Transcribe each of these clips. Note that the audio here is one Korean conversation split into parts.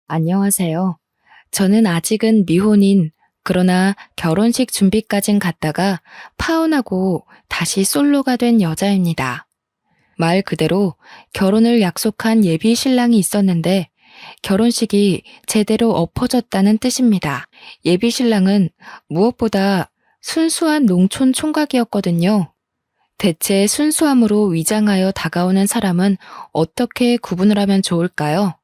안녕하세요. 저는 아직은 미혼인, 그러나 결혼식 준비까진 갔다가 파혼하고 다시 솔로가 된 여자입니다. 말 그대로 결혼을 약속한 예비 신랑이 있었는데 결혼식이 제대로 엎어졌다는 뜻입니다. 예비 신랑은 무엇보다 순수한 농촌 총각이었거든요. 대체 순수함으로 위장하여 다가오는 사람은 어떻게 구분을 하면 좋을까요?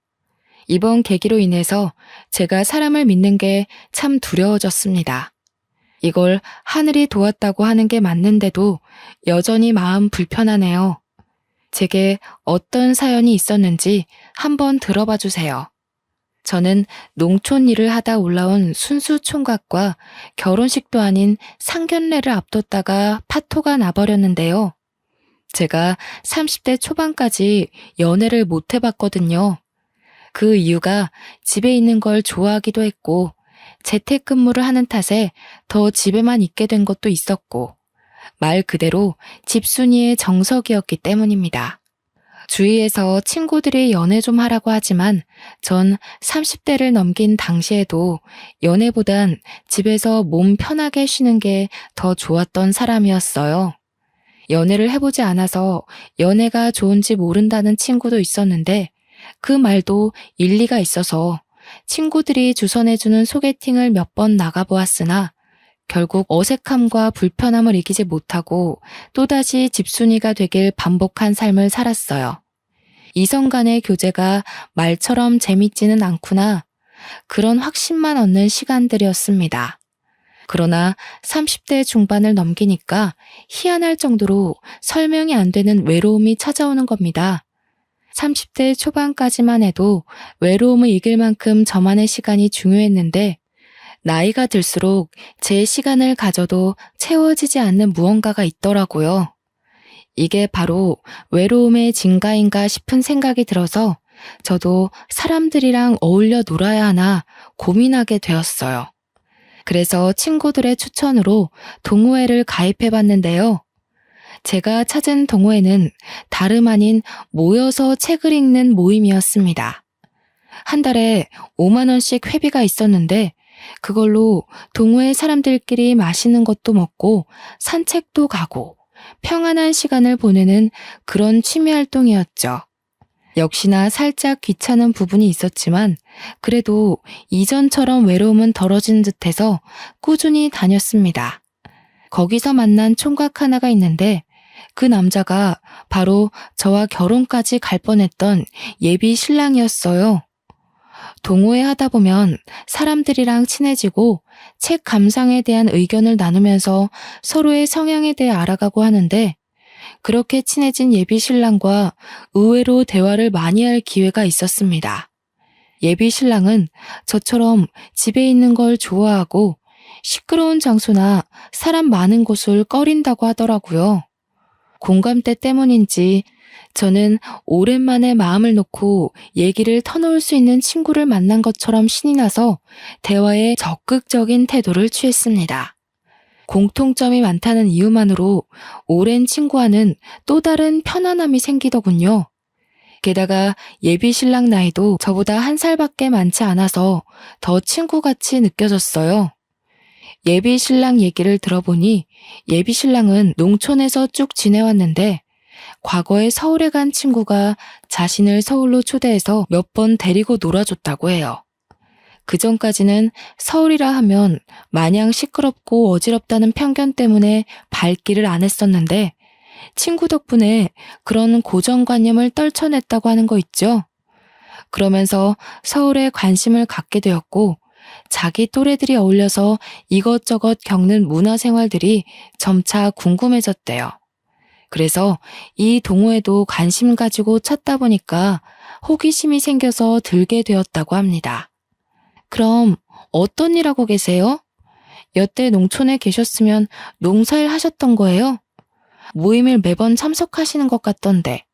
이번 계기로 인해서 제가 사람을 믿는 게 참 두려워졌습니다. 이걸 하늘이 도왔다고 하는 게 맞는데도 여전히 마음 불편하네요. 제게 어떤 사연이 있었는지 한번 들어봐 주세요. 저는 농촌 일을 하다 올라온 순수 총각과 결혼식도 아닌 상견례를 앞뒀다가 파토가 나버렸는데요. 제가 30대 초반까지 연애를 못 해봤거든요. 그 이유가 집에 있는 걸 좋아하기도 했고, 재택근무를 하는 탓에 더 집에만 있게 된 것도 있었고, 말 그대로 집순이의 정석이었기 때문입니다. 주위에서 친구들이 연애 좀 하라고 하지만 전 30대를 넘긴 당시에도 연애보단 집에서 몸 편하게 쉬는 게 더 좋았던 사람이었어요. 연애를 해보지 않아서 연애가 좋은지 모른다는 친구도 있었는데 그 말도 일리가 있어서 친구들이 주선해주는 소개팅을 몇 번 나가보았으나 결국 어색함과 불편함을 이기지 못하고 또다시 집순이가 되길 반복한 삶을 살았어요. 이성 간의 교제가 말처럼 재밌지는 않구나. 그런 확신만 얻는 시간들이었습니다. 그러나 30대 중반을 넘기니까 희한할 정도로 설명이 안 되는 외로움이 찾아오는 겁니다. 30대 초반까지만 해도 외로움을 이길 만큼 저만의 시간이 중요했는데 나이가 들수록 제 시간을 가져도 채워지지 않는 무언가가 있더라고요. 이게 바로 외로움의 증가인가 싶은 생각이 들어서 저도 사람들이랑 어울려 놀아야 하나 고민하게 되었어요. 그래서 친구들의 추천으로 동호회를 가입해 봤는데요. 제가 찾은 동호회는 다름 아닌 모여서 책을 읽는 모임이었습니다. 한 달에 5만 원씩 회비가 있었는데 그걸로 동호회 사람들끼리 맛있는 것도 먹고 산책도 가고 평안한 시간을 보내는 그런 취미 활동이었죠. 역시나 살짝 귀찮은 부분이 있었지만 그래도 이전처럼 외로움은 덜어진 듯해서 꾸준히 다녔습니다. 거기서 만난 총각 하나가 있는데 그 남자가 바로 저와 결혼까지 갈 뻔했던 예비 신랑이었어요. 동호회 하다 보면 사람들이랑 친해지고 책 감상에 대한 의견을 나누면서 서로의 성향에 대해 알아가고 하는데 그렇게 친해진 예비 신랑과 의외로 대화를 많이 할 기회가 있었습니다. 예비 신랑은 저처럼 집에 있는 걸 좋아하고 시끄러운 장소나 사람 많은 곳을 꺼린다고 하더라고요. 공감대 때문인지 저는 오랜만에 마음을 놓고 얘기를 터놓을 수 있는 친구를 만난 것처럼 신이 나서 대화에 적극적인 태도를 취했습니다. 공통점이 많다는 이유만으로 오랜 친구와는 또 다른 편안함이 생기더군요. 게다가 예비 신랑 나이도 저보다 한 살밖에 많지 않아서 더 친구같이 느껴졌어요. 예비 신랑 얘기를 들어보니 예비 신랑은 농촌에서 쭉 지내왔는데 과거에 서울에 간 친구가 자신을 서울로 초대해서 몇 번 데리고 놀아줬다고 해요. 그전까지는 서울이라 하면 마냥 시끄럽고 어지럽다는 편견 때문에 발길을 안 했었는데 친구 덕분에 그런 고정관념을 떨쳐냈다고 하는 거 있죠. 그러면서 서울에 관심을 갖게 되었고 자기 또래들이 어울려서 이것저것 겪는 문화생활들이 점차 궁금해졌대요. 그래서 이 동호회도 관심 가지고 찾다 보니까 호기심이 생겨서 들게 되었다고 합니다. 그럼 어떤 일 하고 계세요? 여태 농촌에 계셨으면 농사일 하셨던 거예요? 모임을 매번 참석하시는 것 같던데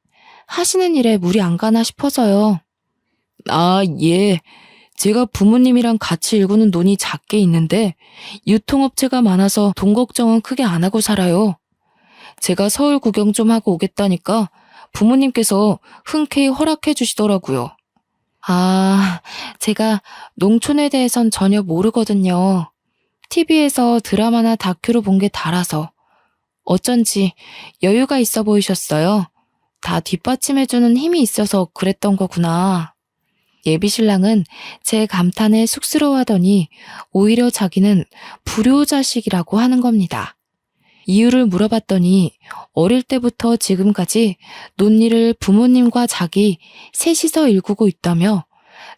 하시는 일에 무리 안 가나 싶어서요. 아, 예. 제가 부모님이랑 같이 일구는 논이 작게 있는데 유통업체가 많아서 돈 걱정은 크게 안 하고 살아요. 제가 서울 구경 좀 하고 오겠다니까 부모님께서 흔쾌히 허락해 주시더라고요. 제가 농촌에 대해선 전혀 모르거든요. TV에서 드라마나 다큐로 본 게 달아서 어쩐지 여유가 있어 보이셨어요. 다 뒷받침해주는 힘이 있어서 그랬던 거구나. 예비신랑은 제 감탄에 쑥스러워하더니 오히려 자기는 불효자식이라고 하는 겁니다. 이유를 물어봤더니 어릴 때부터 지금까지 논리를 부모님과 자기 셋이서 일구고 있다며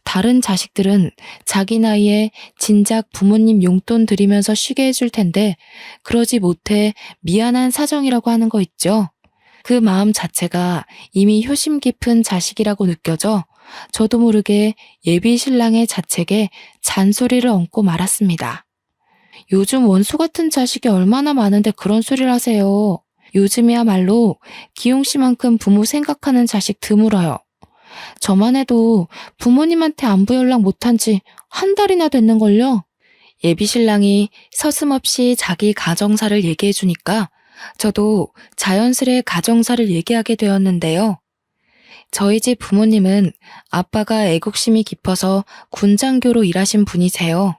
다른 자식들은 자기 나이에 진작 부모님 용돈 드리면서 쉬게 해줄 텐데 그러지 못해 미안한 사정이라고 하는 거 있죠. 그 마음 자체가 이미 효심 깊은 자식이라고 느껴져 저도 모르게 예비 신랑의 자책에 잔소리를 얹고 말았습니다. 요즘 원수 같은 자식이 얼마나 많은데 그런 소리를 하세요. 요즘이야말로 기용 씨만큼 부모 생각하는 자식 드물어요. 저만 해도 부모님한테 안부 연락 못한 지 한 달이나 됐는걸요. 예비 신랑이 서슴없이 자기 가정사를 얘기해 주니까 저도 자연스레 가정사를 얘기하게 되었는데요. 저희 집 부모님은 아빠가 애국심이 깊어서 군장교로 일하신 분이세요.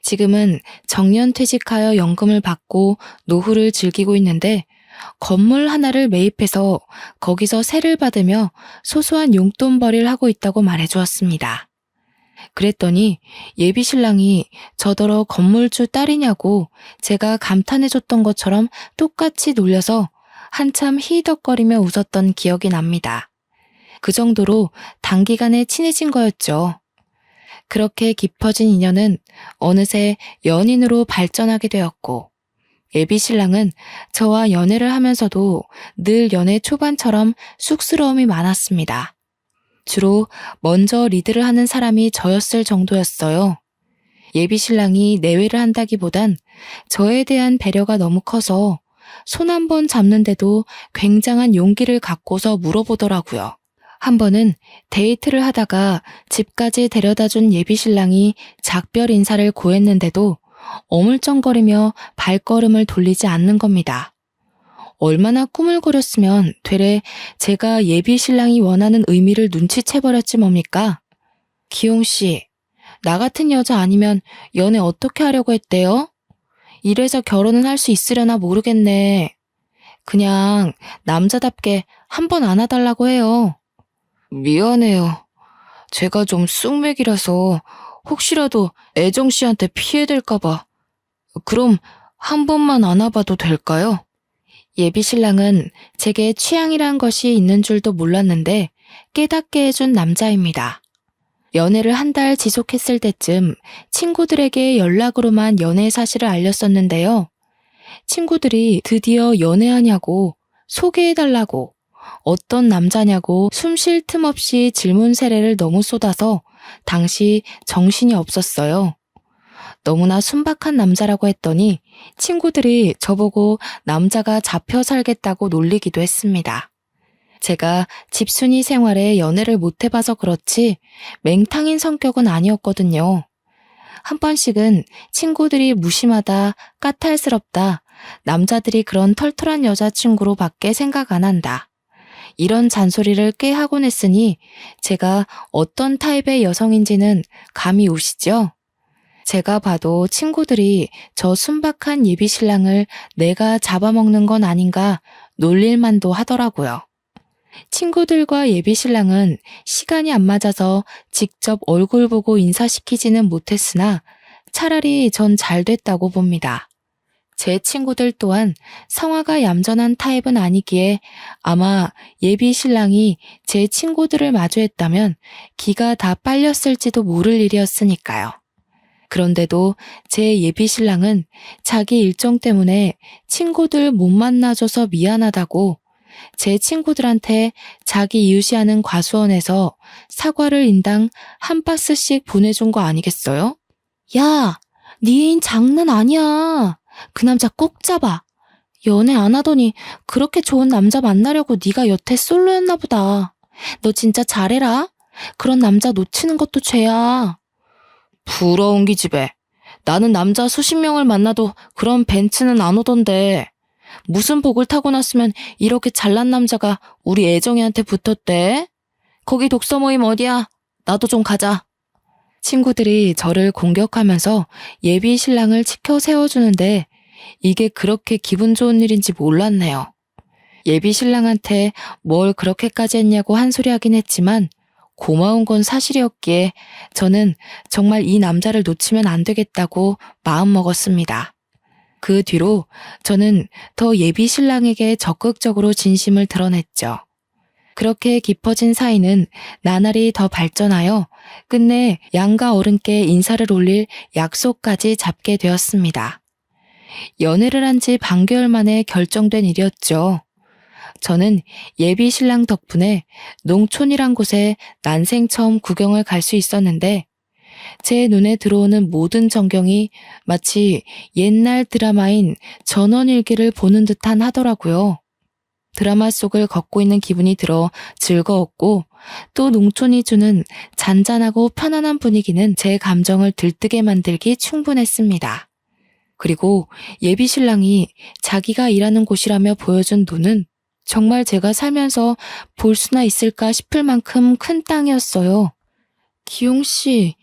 지금은 정년퇴직하여 연금을 받고 노후를 즐기고 있는데 건물 하나를 매입해서 거기서 세를 받으며 소소한 용돈벌이를 하고 있다고 말해주었습니다. 그랬더니 예비 신랑이 저더러 건물주 딸이냐고 제가 감탄해줬던 것처럼 똑같이 놀려서 한참 히덕거리며 웃었던 기억이 납니다. 그 정도로 단기간에 친해진 거였죠. 그렇게 깊어진 인연은 어느새 연인으로 발전하게 되었고 예비 신랑은 저와 연애를 하면서도 늘 연애 초반처럼 쑥스러움이 많았습니다. 주로 먼저 리드를 하는 사람이 저였을 정도였어요. 예비 신랑이 내외를 한다기보단 저에 대한 배려가 너무 커서 손 한 번 잡는데도 굉장한 용기를 갖고서 물어보더라고요. 한 번은 데이트를 하다가 집까지 데려다준 예비 신랑이 작별 인사를 고했는데도 어물쩡거리며 발걸음을 돌리지 않는 겁니다. 얼마나 꾸물거렸으면 되레 제가 예비 신랑이 원하는 의미를 눈치채버렸지 뭡니까? 기용 씨, 나 같은 여자 아니면 연애 어떻게 하려고 했대요? 이래서 결혼은 할 수 있으려나 모르겠네. 그냥 남자답게 한 번 안아달라고 해요. 미안해요. 제가 좀 쑥맥이라서 혹시라도 애정 씨한테 피해될까봐. 그럼 한 번만 안아봐도 될까요? 예비 신랑은 제게 취향이란 것이 있는 줄도 몰랐는데 깨닫게 해준 남자입니다. 연애를 한 달 지속했을 때쯤 친구들에게 연락으로만 연애 사실을 알렸었는데요. 친구들이 드디어 연애하냐고 소개해달라고 어떤 남자냐고 숨 쉴 틈 없이 질문 세례를 너무 쏟아서 당시 정신이 없었어요. 너무나 순박한 남자라고 했더니 친구들이 저보고 남자가 잡혀 살겠다고 놀리기도 했습니다. 제가 집순이 생활에 연애를 못 해봐서 그렇지 맹탕인 성격은 아니었거든요. 한 번씩은 친구들이 무심하다, 까탈스럽다, 남자들이 그런 털털한 여자친구로 밖에 생각 안 한다. 이런 잔소리를 꽤 하곤 했으니 제가 어떤 타입의 여성인지는 감이 오시죠? 제가 봐도 친구들이 저 순박한 예비 신랑을 내가 잡아먹는 건 아닌가 놀릴만도 하더라고요. 친구들과 예비 신랑은 시간이 안 맞아서 직접 얼굴 보고 인사시키지는 못했으나 차라리 전 잘 됐다고 봅니다. 제 친구들 또한 성화가 얌전한 타입은 아니기에 아마 예비 신랑이 제 친구들을 마주했다면 기가 다 빨렸을지도 모를 일이었으니까요. 그런데도 제 예비 신랑은 자기 일정 때문에 친구들 못 만나줘서 미안하다고 제 친구들한테 자기 이웃이하는 과수원에서 사과를 인당 한 박스씩 보내준 거 아니겠어요? 야, 네 애인 장난 아니야. 그 남자 꼭 잡아. 연애 안 하더니 그렇게 좋은 남자 만나려고 네가 여태 솔로였나 보다. 너 진짜 잘해라. 그런 남자 놓치는 것도 죄야. 부러운 기집애. 나는 남자 수십 명을 만나도 그런 벤츠는 안 오던데. 무슨 복을 타고 났으면 이렇게 잘난 남자가 우리 애정이한테 붙었대? 거기 독서 모임 어디야? 나도 좀 가자. 친구들이 저를 공격하면서 예비 신랑을 치켜 세워주는데 이게 그렇게 기분 좋은 일인지 몰랐네요. 예비 신랑한테 뭘 그렇게까지 했냐고 한 소리 하긴 했지만 고마운 건 사실이었기에 저는 정말 이 남자를 놓치면 안 되겠다고 마음먹었습니다. 그 뒤로 저는 더 예비 신랑에게 적극적으로 진심을 드러냈죠. 그렇게 깊어진 사이는 나날이 더 발전하여 끝내 양가 어른께 인사를 올릴 약속까지 잡게 되었습니다. 연애를 한 지 반개월 만에 결정된 일이었죠. 저는 예비 신랑 덕분에 농촌이란 곳에 난생 처음 구경을 갈 수 있었는데 제 눈에 들어오는 모든 전경이 마치 옛날 드라마인 전원일기를 보는 듯한 하더라고요. 드라마 속을 걷고 있는 기분이 들어 즐거웠고 또 농촌이 주는 잔잔하고 편안한 분위기는 제 감정을 들뜨게 만들기 충분했습니다. 그리고 예비 신랑이 자기가 일하는 곳이라며 보여준 눈은 정말 제가 살면서 볼 수나 있을까 싶을 만큼 큰 땅이었어요. 기용 씨,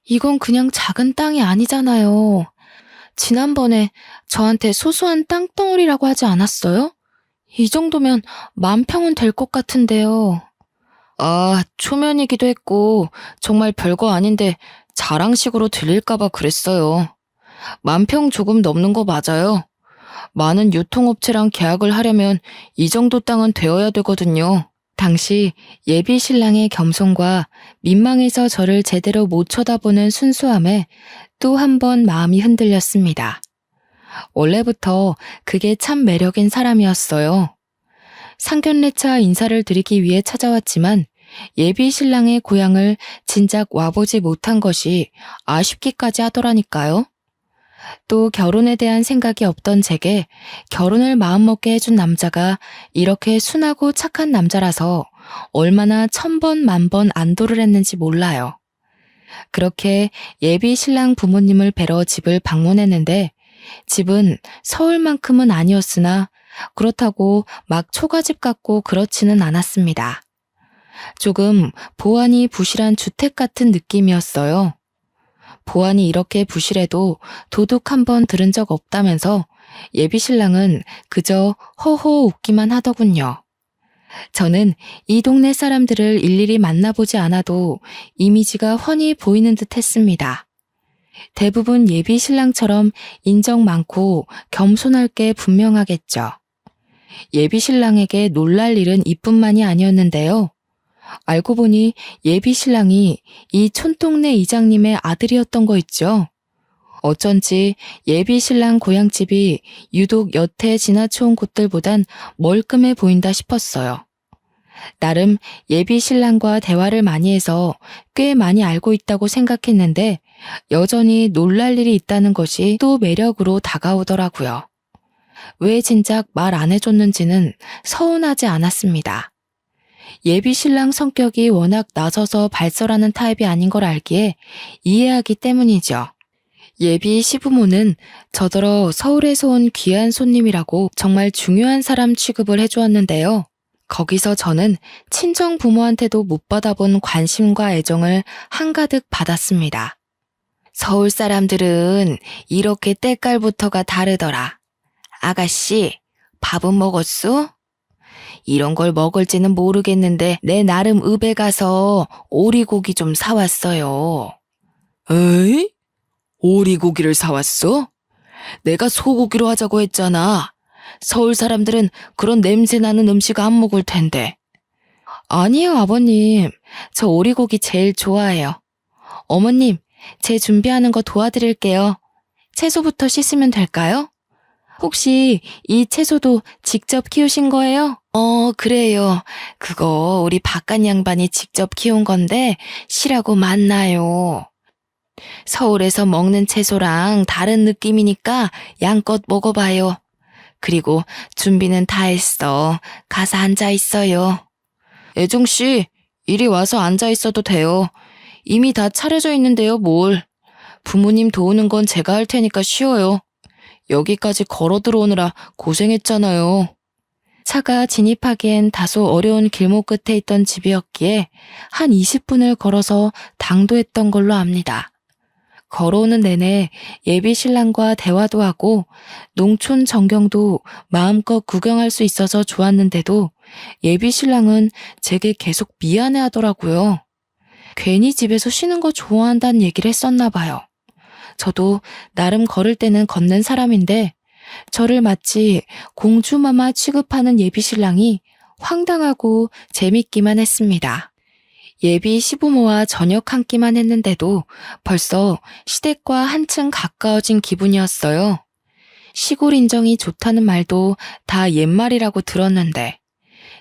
이건 그냥 작은 땅이 아니잖아요. 지난번에 저한테 소소한 땅덩어리라고 하지 않았어요? 이 정도면 10,000평은 될 것 같은데요. 아, 초면이기도 했고 정말 별거 아닌데 자랑식으로 들릴까봐 그랬어요. 10,000평 조금 넘는 거 맞아요. 많은 유통업체랑 계약을 하려면 이 정도 땅은 되어야 되거든요. 당시 예비 신랑의 겸손과 민망해서 저를 제대로 못 쳐다보는 순수함에 또 한 번 마음이 흔들렸습니다. 원래부터 그게 참 매력인 사람이었어요. 상견례차 인사를 드리기 위해 찾아왔지만 예비 신랑의 고향을 진작 와보지 못한 것이 아쉽기까지 하더라니까요. 또 결혼에 대한 생각이 없던 제게 결혼을 마음먹게 해준 남자가 이렇게 순하고 착한 남자라서 얼마나 1000번 만번 안도를 했는지 몰라요. 그렇게 예비 신랑 부모님을 뵈러 집을 방문했는데 집은 서울만큼은 아니었으나 그렇다고 막 초가집 같고 그렇지는 않았습니다. 조금 보안이 부실한 주택 같은 느낌이었어요. 보안이 이렇게 부실해도 도둑 한 번 들은 적 없다면서 예비 신랑은 그저 허허 웃기만 하더군요. 저는 이 동네 사람들을 일일이 만나보지 않아도 이미지가 훤히 보이는 듯 했습니다. 대부분 예비 신랑처럼 인정 많고 겸손할 게 분명하겠죠. 예비 신랑에게 놀랄 일은 이뿐만이 아니었는데요. 알고 보니 예비 신랑이 이 촌동네 이장님의 아들이었던 거 있죠. 어쩐지 예비 신랑 고향집이 유독 여태 지나쳐온 곳들보단 멀끔해 보인다 싶었어요. 나름 예비 신랑과 대화를 많이 해서 꽤 많이 알고 있다고 생각했는데 여전히 놀랄 일이 있다는 것이 또 매력으로 다가오더라고요. 왜 진작 말 안 해줬는지는 서운하지 않았습니다. 예비 신랑 성격이 워낙 나서서 발설하는 타입이 아닌 걸 알기에 이해하기 때문이죠. 예비 시부모는 저더러 서울에서 온 귀한 손님이라고 정말 중요한 사람 취급을 해주었는데요. 거기서 저는 친정 부모한테도 못 받아본 관심과 애정을 한가득 받았습니다. 서울 사람들은 이렇게 때깔부터가 다르더라. 아가씨, 밥은 먹었소? 이런 걸 먹을지는 모르겠는데 내 나름 읍에 가서 오리고기 좀 사왔어요. 에이? 오리고기를 사왔어? 내가 소고기로 하자고 했잖아. 서울 사람들은 그런 냄새 나는 음식 안 먹을 텐데. 아니요, 아버님. 저 오리고기 제일 좋아해요. 어머님, 제 준비하는 거 도와드릴게요. 채소부터 씻으면 될까요? 혹시 이 채소도 직접 키우신 거예요? 그래요. 그거 우리 바깥 양반이 직접 키운 건데 실하고 맛나요. 서울에서 먹는 채소랑 다른 느낌이니까 양껏 먹어봐요. 그리고 준비는 다 했어. 가서 앉아 있어요. 애정씨, 이리 와서 앉아 있어도 돼요. 이미 다 차려져 있는데요, 뭘. 부모님 도우는 건 제가 할 테니까 쉬어요. 여기까지 걸어 들어오느라 고생했잖아요. 차가 진입하기엔 다소 어려운 길목 끝에 있던 집이었기에 한 20분을 걸어서 당도했던 걸로 압니다. 걸어오는 내내 예비 신랑과 대화도 하고 농촌 전경도 마음껏 구경할 수 있어서 좋았는데도 예비 신랑은 제게 계속 미안해 하더라고요. 괜히 집에서 쉬는 거 좋아한다는 얘기를 했었나 봐요. 저도 나름 걸을 때는 걷는 사람인데 저를 마치 공주마마 취급하는 예비 신랑이 황당하고 재밌기만 했습니다. 예비 시부모와 저녁 한 끼만 했는데도 벌써 시댁과 한층 가까워진 기분이었어요. 시골 인정이 좋다는 말도 다 옛말이라고 들었는데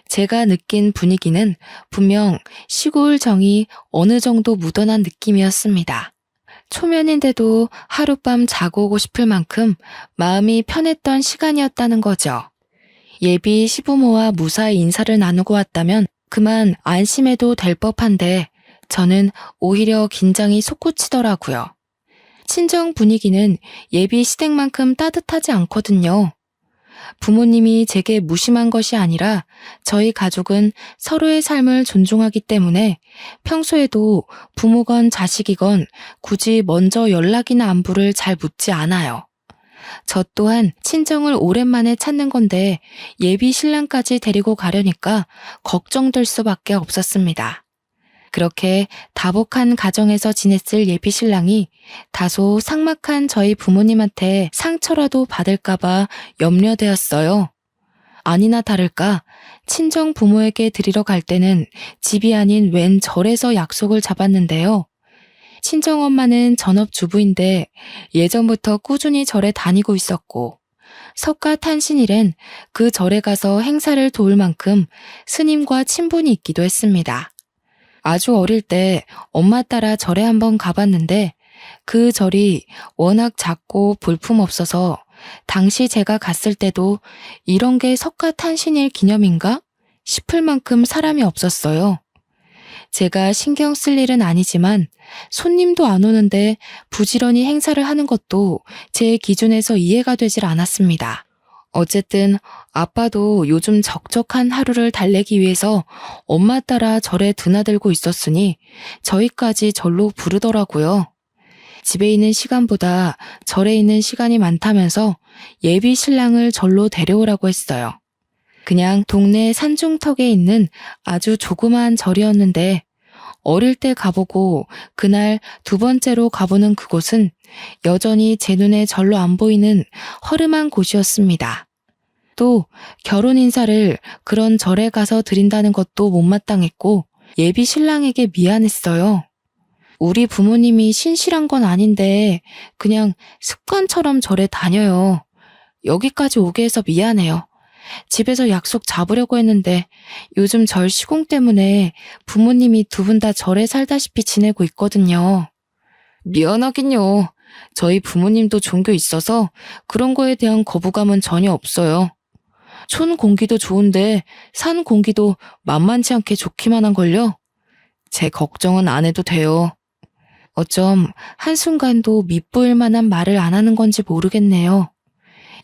제가 느낀 분위기는 분명 시골 정이 어느 정도 묻어난 느낌이었습니다. 초면인데도 하룻밤 자고 오고 싶을 만큼 마음이 편했던 시간이었다는 거죠. 예비 시부모와 무사히 인사를 나누고 왔다면 그만 안심해도 될 법한데 저는 오히려 긴장이 솟구치더라고요. 친정 분위기는 예비 시댁만큼 따뜻하지 않거든요. 부모님이 제게 무심한 것이 아니라 저희 가족은 서로의 삶을 존중하기 때문에 평소에도 부모건 자식이건 굳이 먼저 연락이나 안부를 잘 묻지 않아요. 저 또한 친정을 오랜만에 찾는 건데 예비 신랑까지 데리고 가려니까 걱정될 수밖에 없었습니다. 그렇게 다복한 가정에서 지냈을 예비 신랑이 다소 삭막한 저희 부모님한테 상처라도 받을까봐 염려되었어요. 아니나 다를까 친정 부모에게 드리러 갈 때는 집이 아닌 웬 절에서 약속을 잡았는데요. 친정엄마는 전업주부인데 예전부터 꾸준히 절에 다니고 있었고 석가탄신일엔 그 절에 가서 행사를 도울 만큼 스님과 친분이 있기도 했습니다. 아주 어릴 때 엄마 따라 절에 한번 가봤는데 그 절이 워낙 작고 볼품없어서 당시 제가 갔을 때도 이런 게 석가탄신일 기념인가 싶을 만큼 사람이 없었어요. 제가 신경 쓸 일은 아니지만 손님도 안 오는데 부지런히 행사를 하는 것도 제 기준에서 이해가 되질 않았습니다. 어쨌든 아빠도 요즘 적적한 하루를 달래기 위해서 엄마 따라 절에 드나들고 있었으니 저희까지 절로 부르더라고요. 집에 있는 시간보다 절에 있는 시간이 많다면서 예비 신랑을 절로 데려오라고 했어요. 그냥 동네 산중턱에 있는 아주 조그마한 절이었는데 어릴 때 가보고 그날 두 번째로 가보는 그곳은 여전히 제 눈에 절로 안 보이는 허름한 곳이었습니다. 또 결혼 인사를 그런 절에 가서 드린다는 것도 못마땅했고 예비 신랑에게 미안했어요. 우리 부모님이 신실한 건 아닌데 그냥 습관처럼 절에 다녀요. 여기까지 오게 해서 미안해요. 집에서 약속 잡으려고 했는데 요즘 절 시공 때문에 부모님이 두 분 다 절에 살다시피 지내고 있거든요. 미안하긴요. 저희 부모님도 종교 있어서 그런 거에 대한 거부감은 전혀 없어요. 촌 공기도 좋은데 산 공기도 만만치 않게 좋기만 한걸요. 제 걱정은 안 해도 돼요. 어쩜 한순간도 밉보일 만한 말을 안 하는 건지 모르겠네요.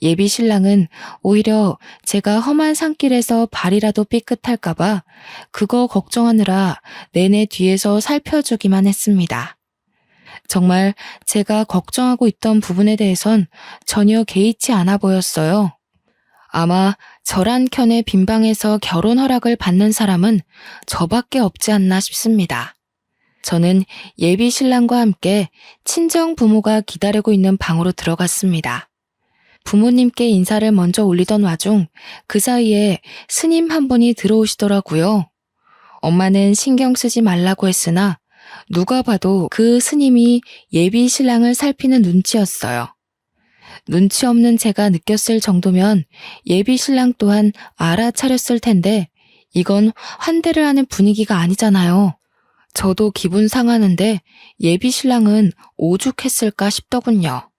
예비 신랑은 오히려 제가 험한 산길에서 발이라도 삐끗할까봐 그거 걱정하느라 내내 뒤에서 살펴주기만 했습니다. 정말 제가 걱정하고 있던 부분에 대해선 전혀 개의치 않아 보였어요. 아마 저란 켠의 빈방에서 결혼 허락을 받는 사람은 저밖에 없지 않나 싶습니다. 저는 예비 신랑과 함께 친정 부모가 기다리고 있는 방으로 들어갔습니다. 부모님께 인사를 먼저 올리던 와중 그 사이에 스님 한 분이 들어오시더라고요. 엄마는 신경 쓰지 말라고 했으나 누가 봐도 그 스님이 예비 신랑을 살피는 눈치였어요. 눈치 없는 제가 느꼈을 정도면 예비 신랑 또한 알아차렸을 텐데 이건 환대를 하는 분위기가 아니잖아요. 저도 기분 상하는데 예비 신랑은 오죽했을까 싶더군요.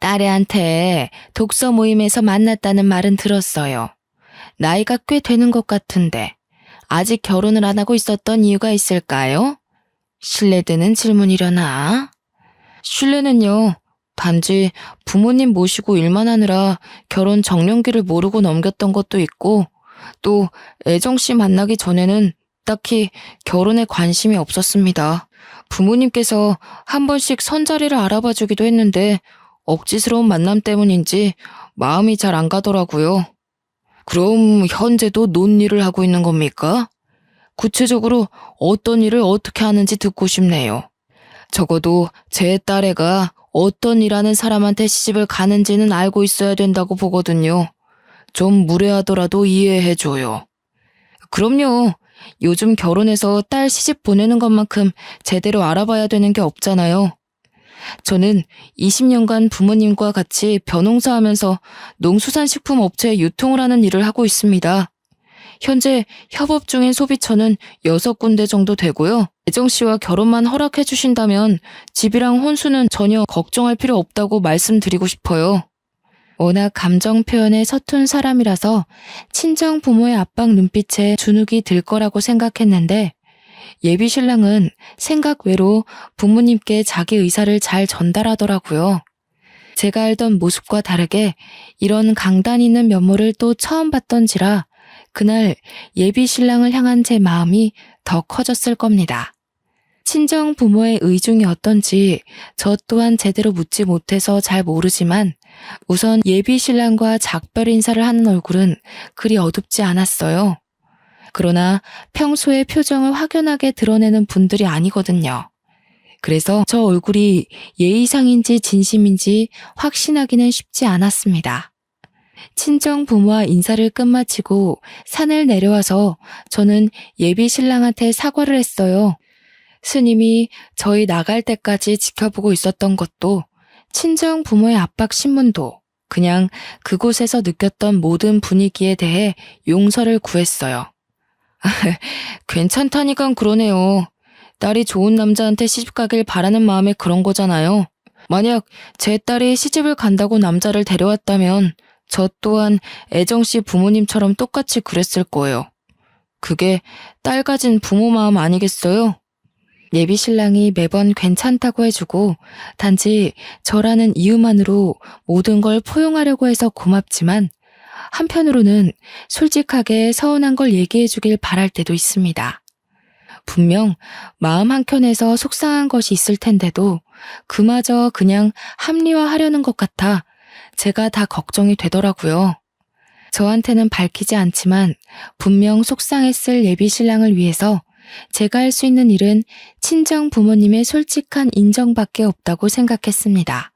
딸애한테 독서 모임에서 만났다는 말은 들었어요. 나이가 꽤 되는 것 같은데 아직 결혼을 안 하고 있었던 이유가 있을까요? 실례되는 질문이려나? 실례는요. 단지 부모님 모시고 일만 하느라 결혼 정년기를 모르고 넘겼던 것도 있고 또 애정 씨 만나기 전에는 딱히 결혼에 관심이 없었습니다. 부모님께서 한 번씩 선자리를 알아봐 주기도 했는데 억지스러운 만남 때문인지 마음이 잘 안 가더라고요. 그럼 현재도 논일을 하고 있는 겁니까? 구체적으로 어떤 일을 어떻게 하는지 듣고 싶네요. 적어도 제 딸애가 어떤 일하는 사람한테 시집을 가는지는 알고 있어야 된다고 보거든요. 좀 무례하더라도 이해해줘요. 그럼요. 요즘 결혼해서 딸 시집 보내는 것만큼 제대로 알아봐야 되는 게 없잖아요. 저는 20년간 부모님과 같이 벼농사 하면서 농수산식품 업체에 유통을 하는 일을 하고 있습니다. 현재 협업 중인 소비처는 6군데 정도 되고요. 애정 씨와 결혼만 허락해 주신다면 집이랑 혼수는 전혀 걱정할 필요 없다고 말씀드리고 싶어요. 워낙 감정 표현에 서툰 사람이라서 친정 부모의 압박 눈빛에 주눅이 들 거라고 생각했는데 예비 신랑은 생각 외로 부모님께 자기 의사를 잘 전달하더라고요. 제가 알던 모습과 다르게 이런 강단 있는 면모를 또 처음 봤던지라 그날 예비 신랑을 향한 제 마음이 더 커졌을 겁니다. 친정 부모의 의중이 어떤지 저 또한 제대로 묻지 못해서 잘 모르지만 우선 예비 신랑과 작별 인사를 하는 얼굴은 그리 어둡지 않았어요. 그러나 평소에 표정을 확연하게 드러내는 분들이 아니거든요. 그래서 저 얼굴이 예의상인지 진심인지 확신하기는 쉽지 않았습니다. 친정 부모와 인사를 끝마치고 산을 내려와서 저는 예비 신랑한테 사과를 했어요. 스님이 저희 나갈 때까지 지켜보고 있었던 것도 친정 부모의 압박 신문도 그냥 그곳에서 느꼈던 모든 분위기에 대해 용서를 구했어요. 괜찮다니깐 그러네요. 딸이 좋은 남자한테 시집 가길 바라는 마음에 그런 거잖아요. 만약 제 딸이 시집을 간다고 남자를 데려왔다면 저 또한 애정씨 부모님처럼 똑같이 그랬을 거예요. 그게 딸 가진 부모 마음 아니겠어요? 예비 신랑이 매번 괜찮다고 해주고 단지 저라는 이유만으로 모든 걸 포용하려고 해서 고맙지만 한편으로는 솔직하게 서운한 걸 얘기해주길 바랄 때도 있습니다. 분명 마음 한켠에서 속상한 것이 있을 텐데도 그마저 그냥 합리화하려는 것 같아 제가 다 걱정이 되더라고요. 저한테는 밝히지 않지만 분명 속상했을 예비 신랑을 위해서 제가 할 수 있는 일은 친정 부모님의 솔직한 인정밖에 없다고 생각했습니다.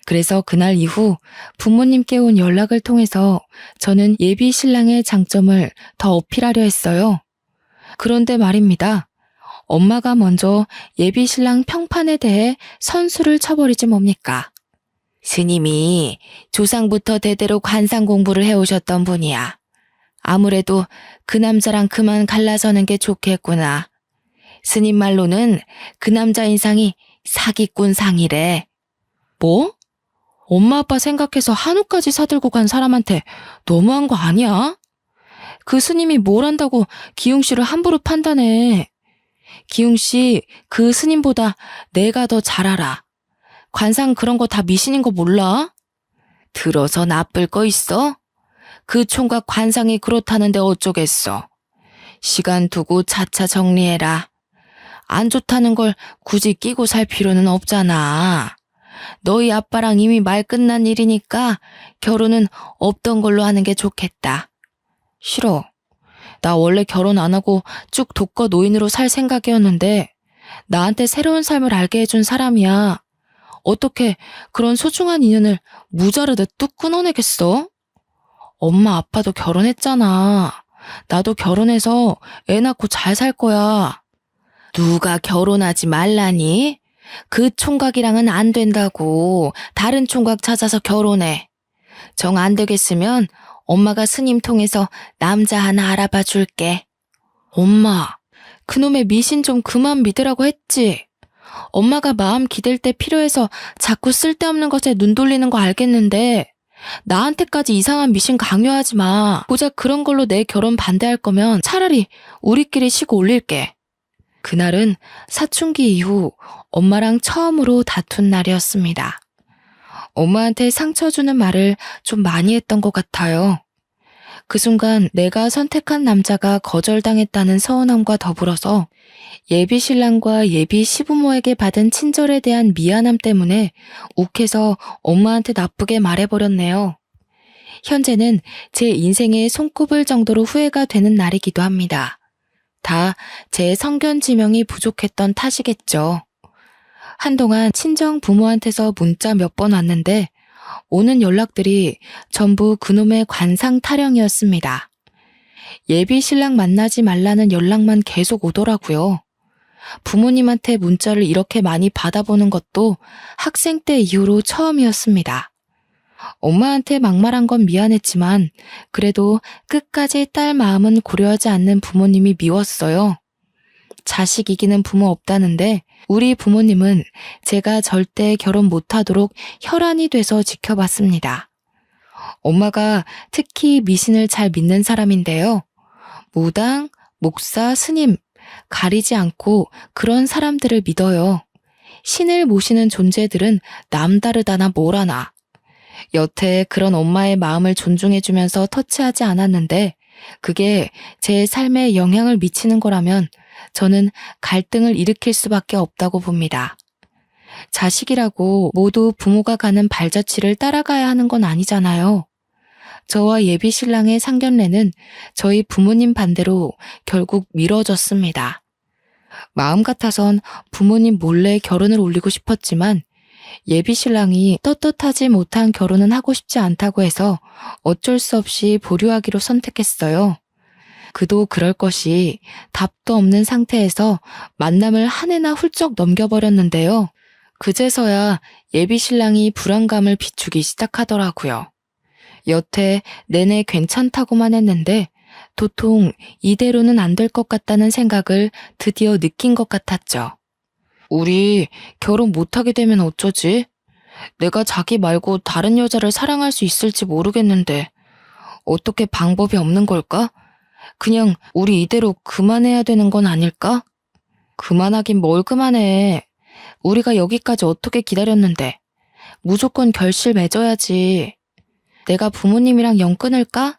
그래서 그날 이후 부모님께 온 연락을 통해서 저는 예비 신랑의 장점을 더 어필하려 했어요. 그런데 말입니다. 엄마가 먼저 예비 신랑 평판에 대해 선수를 쳐버리지 뭡니까? 스님이 조상부터 대대로 관상 공부를 해오셨던 분이야. 아무래도 그 남자랑 그만 갈라서는 게 좋겠구나. 스님 말로는 그 남자 인상이 사기꾼 상이래. 뭐? 엄마 아빠 생각해서 한우까지 사들고 간 사람한테 너무한 거 아니야? 그 스님이 뭘 안다고 기웅 씨를 함부로 판단해. 기웅 씨, 그 스님보다 내가 더 잘 알아. 관상 그런 거 다 미신인 거 몰라? 들어서 나쁠 거 있어? 그 총각 관상이 그렇다는데 어쩌겠어. 시간 두고 차차 정리해라. 안 좋다는 걸 굳이 끼고 살 필요는 없잖아. 너희 아빠랑 이미 말 끝난 일이니까 결혼은 없던 걸로 하는 게 좋겠다. 싫어. 나 원래 결혼 안 하고 쭉 독거 노인으로 살 생각이었는데 나한테 새로운 삶을 알게 해준 사람이야. 어떻게 그런 소중한 인연을 무자르듯 뚝 끊어내겠어? 엄마 아빠도 결혼했잖아. 나도 결혼해서 애 낳고 잘 살 거야. 누가 결혼하지 말라니? 그 총각이랑은 안 된다고. 다른 총각 찾아서 결혼해. 정 안 되겠으면 엄마가 스님 통해서 남자 하나 알아봐 줄게. 엄마, 그놈의 미신 좀 그만 믿으라고 했지. 엄마가 마음 기댈 때 필요해서 자꾸 쓸데없는 것에 눈 돌리는 거 알겠는데 나한테까지 이상한 미신 강요하지 마. 고작 그런 걸로 내 결혼 반대할 거면 차라리 우리끼리 시고 올릴게. 그날은 사춘기 이후 엄마랑 처음으로 다툰 날이었습니다. 엄마한테 상처 주는 말을 좀 많이 했던 것 같아요. 그 순간 내가 선택한 남자가 거절당했다는 서운함과 더불어서 예비 신랑과 예비 시부모에게 받은 친절에 대한 미안함 때문에 욱해서 엄마한테 나쁘게 말해버렸네요. 현재는 제 인생에 손꼽을 정도로 후회가 되는 날이기도 합니다. 다 제 성견 지명이 부족했던 탓이겠죠. 한동안 친정 부모한테서 문자 몇 번 왔는데 오는 연락들이 전부 그놈의 관상 타령이었습니다. 예비 신랑 만나지 말라는 연락만 계속 오더라고요. 부모님한테 문자를 이렇게 많이 받아보는 것도 학생 때 이후로 처음이었습니다. 엄마한테 막말한 건 미안했지만 그래도 끝까지 딸 마음은 고려하지 않는 부모님이 미웠어요. 자식 이기는 부모 없다는데 우리 부모님은 제가 절대 결혼 못하도록 혈안이 돼서 지켜봤습니다. 엄마가 특히 미신을 잘 믿는 사람인데요. 무당, 목사, 스님 가리지 않고 그런 사람들을 믿어요. 신을 모시는 존재들은 남다르다나 뭐라나. 여태 그런 엄마의 마음을 존중해주면서 터치하지 않았는데 그게 제 삶에 영향을 미치는 거라면 저는 갈등을 일으킬 수밖에 없다고 봅니다. 자식이라고 모두 부모가 가는 발자취를 따라가야 하는 건 아니잖아요. 저와 예비 신랑의 상견례는 저희 부모님 반대로 결국 미뤄졌습니다. 마음 같아선 부모님 몰래 결혼을 올리고 싶었지만 예비 신랑이 떳떳하지 못한 결혼은 하고 싶지 않다고 해서 어쩔 수 없이 보류하기로 선택했어요. 그도 그럴 것이 답도 없는 상태에서 만남을 한 해나 훌쩍 넘겨버렸는데요. 그제서야 예비 신랑이 불안감을 비추기 시작하더라고요. 여태 내내 괜찮다고만 했는데 도통 이대로는 안 될 것 같다는 생각을 드디어 느낀 것 같았죠. 우리 결혼 못하게 되면 어쩌지? 내가 자기 말고 다른 여자를 사랑할 수 있을지 모르겠는데 어떻게 방법이 없는 걸까? 그냥 우리 이대로 그만해야 되는 건 아닐까? 그만하긴 뭘 그만해. 우리가 여기까지 어떻게 기다렸는데 무조건 결실 맺어야지. 내가 부모님이랑 연 끊을까?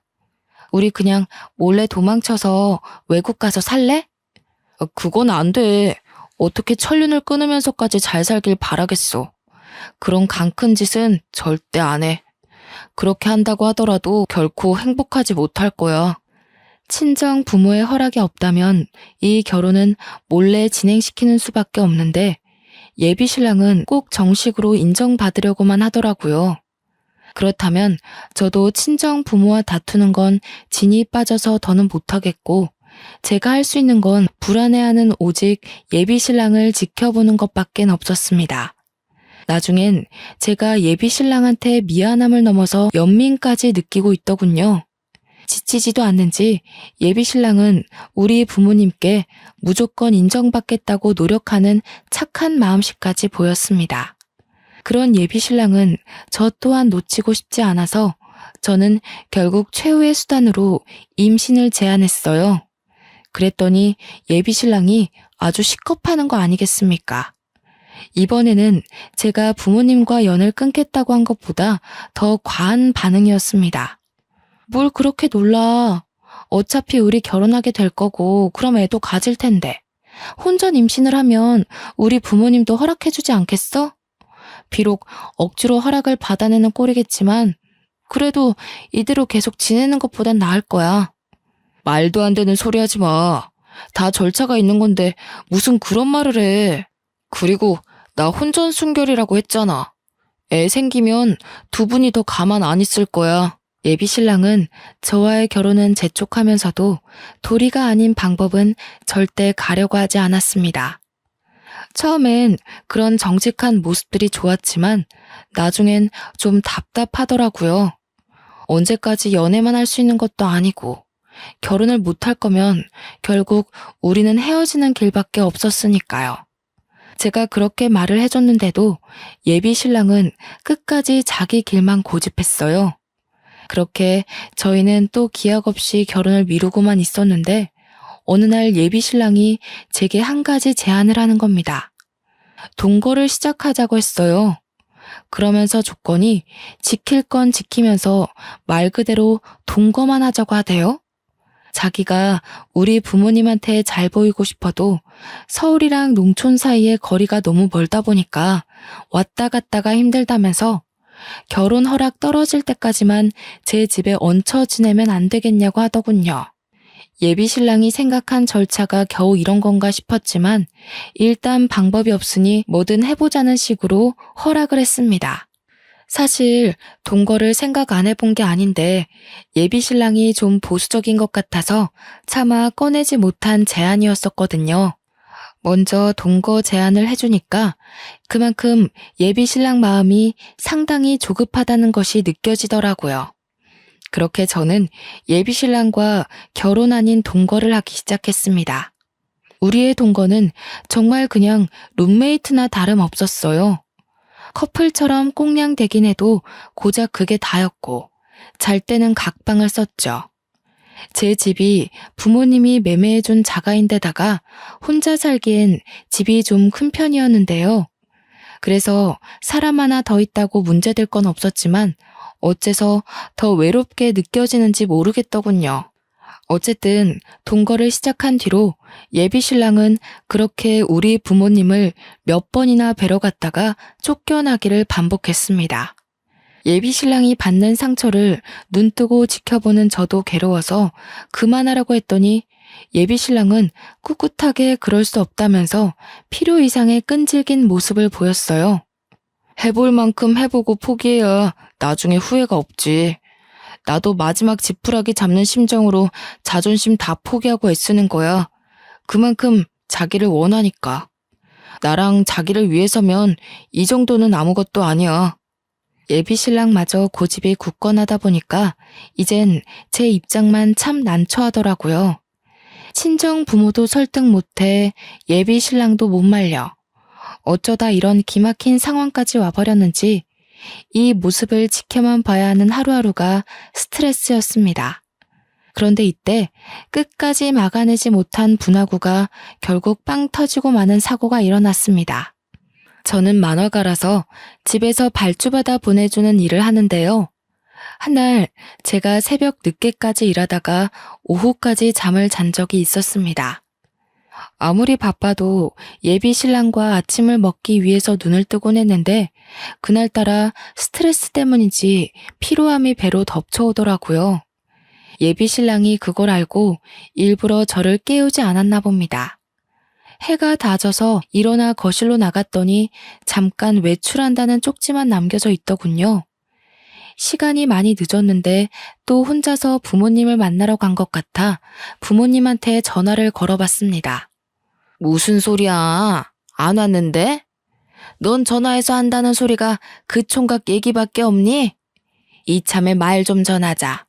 우리 그냥 몰래 도망쳐서 외국 가서 살래? 그건 안 돼. 어떻게 천륜을 끊으면서까지 잘 살길 바라겠어. 그런 강 큰 짓은 절대 안 해. 그렇게 한다고 하더라도 결코 행복하지 못할 거야. 친정 부모의 허락이 없다면 이 결혼은 몰래 진행시키는 수밖에 없는데 예비 신랑은 꼭 정식으로 인정받으려고만 하더라고요. 그렇다면 저도 친정 부모와 다투는 건 진이 빠져서 더는 못하겠고 제가 할 수 있는 건 불안해하는 오직 예비 신랑을 지켜보는 것밖엔 없었습니다. 나중엔 제가 예비 신랑한테 미안함을 넘어서 연민까지 느끼고 있더군요. 지치지도 않는지 예비 신랑은 우리 부모님께 무조건 인정받겠다고 노력하는 착한 마음씨까지 보였습니다. 그런 예비 신랑은 저 또한 놓치고 싶지 않아서 저는 결국 최후의 수단으로 임신을 제안했어요. 그랬더니 예비 신랑이 아주 식겁하는 거 아니겠습니까? 이번에는 제가 부모님과 연을 끊겠다고 한 것보다 더 과한 반응이었습니다. 뭘 그렇게 놀라. 어차피 우리 결혼하게 될 거고 그럼 애도 가질 텐데. 혼전 임신을 하면 우리 부모님도 허락해주지 않겠어? 비록 억지로 허락을 받아내는 꼴이겠지만 그래도 이대로 계속 지내는 것보단 나을 거야. 말도 안 되는 소리 하지 마. 다 절차가 있는 건데 무슨 그런 말을 해. 그리고 나 혼전 순결이라고 했잖아. 애 생기면 두 분이 더 가만 안 있을 거야. 예비 신랑은 저와의 결혼은 재촉하면서도 도리가 아닌 방법은 절대 가려고 하지 않았습니다. 처음엔 그런 정직한 모습들이 좋았지만 나중엔 좀 답답하더라고요. 언제까지 연애만 할 수 있는 것도 아니고 결혼을 못할 거면 결국 우리는 헤어지는 길밖에 없었으니까요. 제가 그렇게 말을 해줬는데도 예비 신랑은 끝까지 자기 길만 고집했어요. 그렇게 저희는 또 기약 없이 결혼을 미루고만 있었는데 어느 날 예비 신랑이 제게 한 가지 제안을 하는 겁니다. 동거를 시작하자고 했어요. 그러면서 조건이 지킬 건 지키면서 말 그대로 동거만 하자고 하대요. 자기가 우리 부모님한테 잘 보이고 싶어도 서울이랑 농촌 사이에 거리가 너무 멀다 보니까 왔다 갔다가 힘들다면서 결혼 허락 떨어질 때까지만 제 집에 얹혀 지내면 안 되겠냐고 하더군요. 예비 신랑이 생각한 절차가 겨우 이런 건가 싶었지만 일단 방법이 없으니 뭐든 해보자는 식으로 허락을 했습니다. 사실 동거를 생각 안 해본 게 아닌데 예비 신랑이 좀 보수적인 것 같아서 차마 꺼내지 못한 제안이었었거든요. 먼저 동거 제안을 해주니까 그만큼 예비 신랑 마음이 상당히 조급하다는 것이 느껴지더라고요. 그렇게 저는 예비 신랑과 결혼 아닌 동거를 하기 시작했습니다. 우리의 동거는 정말 그냥 룸메이트나 다름없었어요. 커플처럼 꽁냥대긴 해도 고작 그게 다였고 잘 때는 각방을 썼죠. 제 집이 부모님이 매매해준 자가인데다가 혼자 살기엔 집이 좀 큰 편이었는데요. 그래서 사람 하나 더 있다고 문제될 건 없었지만 어째서 더 외롭게 느껴지는지 모르겠더군요. 어쨌든 동거를 시작한 뒤로 예비 신랑은 그렇게 우리 부모님을 몇 번이나 뵈러 갔다가 쫓겨나기를 반복했습니다. 예비 신랑이 받는 상처를 눈뜨고 지켜보는 저도 괴로워서 그만하라고 했더니 예비 신랑은 꿋꿋하게 그럴 수 없다면서 필요 이상의 끈질긴 모습을 보였어요. 해볼 만큼 해보고 포기해야 나중에 후회가 없지. 나도 마지막 지푸라기 잡는 심정으로 자존심 다 포기하고 애쓰는 거야. 그만큼 자기를 원하니까. 나랑 자기를 위해서면 이 정도는 아무것도 아니야. 예비 신랑마저 고집이 굳건하다 보니까 이젠 제 입장만 참 난처하더라고요. 친정 부모도 설득 못해 예비 신랑도 못 말려. 어쩌다 이런 기막힌 상황까지 와버렸는지 이 모습을 지켜만 봐야 하는 하루하루가 스트레스였습니다. 그런데 이때 끝까지 막아내지 못한 분화구가 결국 빵 터지고 마는 사고가 일어났습니다. 저는 만화가라서 집에서 발주받아 보내주는 일을 하는데요. 한날 제가 새벽 늦게까지 일하다가 오후까지 잠을 잔 적이 있었습니다. 아무리 바빠도 예비 신랑과 아침을 먹기 위해서 눈을 뜨곤 했는데 그날따라 스트레스 때문인지 피로함이 배로 덮쳐오더라고요. 예비 신랑이 그걸 알고 일부러 저를 깨우지 않았나 봅니다. 해가 다 져서 일어나 거실로 나갔더니 잠깐 외출한다는 쪽지만 남겨져 있더군요. 시간이 많이 늦었는데 또 혼자서 부모님을 만나러 간 것 같아 부모님한테 전화를 걸어봤습니다. 무슨 소리야? 안 왔는데? 넌 전화해서 한다는 소리가 그 총각 얘기밖에 없니? 이참에 말 좀 전하자.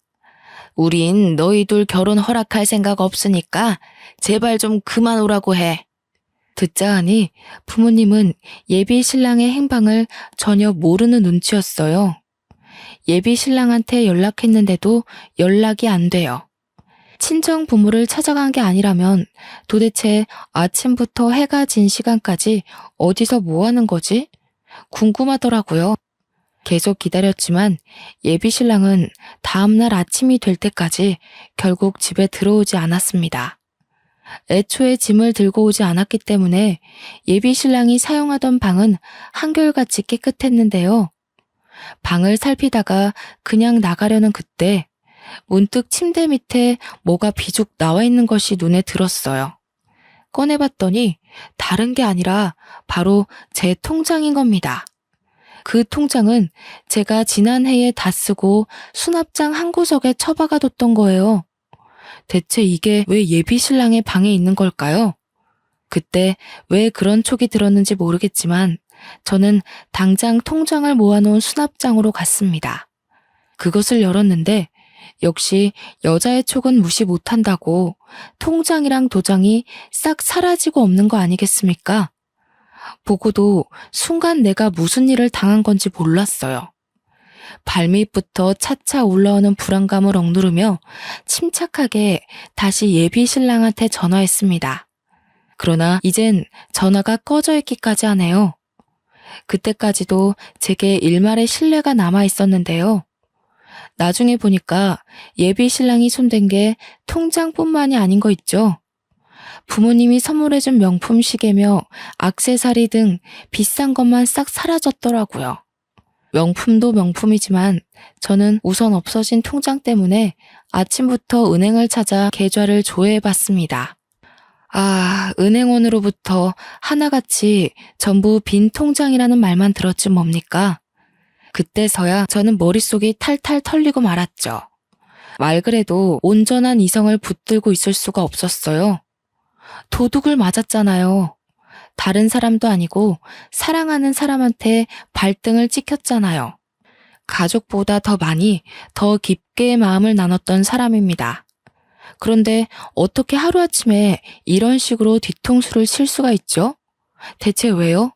우린 너희 둘 결혼 허락할 생각 없으니까 제발 좀 그만 오라고 해. 듣자 하니 부모님은 예비 신랑의 행방을 전혀 모르는 눈치였어요. 예비 신랑한테 연락했는데도 연락이 안 돼요. 친정 부모를 찾아간 게 아니라면 도대체 아침부터 해가 진 시간까지 어디서 뭐 하는 거지? 궁금하더라고요. 계속 기다렸지만 예비 신랑은 다음날 아침이 될 때까지 결국 집에 들어오지 않았습니다. 애초에 짐을 들고 오지 않았기 때문에 예비 신랑이 사용하던 방은 한결같이 깨끗했는데요. 방을 살피다가 그냥 나가려는 그때 문득 침대 밑에 뭐가 비죽 나와 있는 것이 눈에 들었어요. 꺼내봤더니 다른 게 아니라 바로 제 통장인 겁니다. 그 통장은 제가 지난해에 다 쓰고 수납장 한 구석에 처박아뒀던 거예요. 대체 이게 왜 예비 신랑의 방에 있는 걸까요? 그때 왜 그런 촉이 들었는지 모르겠지만 저는 당장 통장을 모아놓은 수납장으로 갔습니다. 그것을 열었는데 역시 여자의 촉은 무시 못한다고 통장이랑 도장이 싹 사라지고 없는 거 아니겠습니까? 보고도 순간 내가 무슨 일을 당한 건지 몰랐어요. 발밑부터 차차 올라오는 불안감을 억누르며 침착하게 다시 예비 신랑한테 전화했습니다. 그러나 이젠 전화가 꺼져 있기까지 하네요. 그때까지도 제게 일말의 신뢰가 남아 있었는데요. 나중에 보니까 예비 신랑이 손댄 게 통장뿐만이 아닌 거 있죠. 부모님이 선물해준 명품 시계며 액세서리 등 비싼 것만 싹 사라졌더라고요. 명품도 명품이지만 저는 우선 없어진 통장 때문에 아침부터 은행을 찾아 계좌를 조회해봤습니다. 은행원으로부터 하나같이 전부 빈 통장이라는 말만 들었지 뭡니까? 그때서야 저는 머릿속이 탈탈 털리고 말았죠. 말 그래도 온전한 이성을 붙들고 있을 수가 없었어요. 도둑을 맞았잖아요. 다른 사람도 아니고 사랑하는 사람한테 발등을 찍혔잖아요. 가족보다 더 많이, 더 깊게 마음을 나눴던 사람입니다. 그런데 어떻게 하루아침에 이런 식으로 뒤통수를 칠 수가 있죠? 대체 왜요?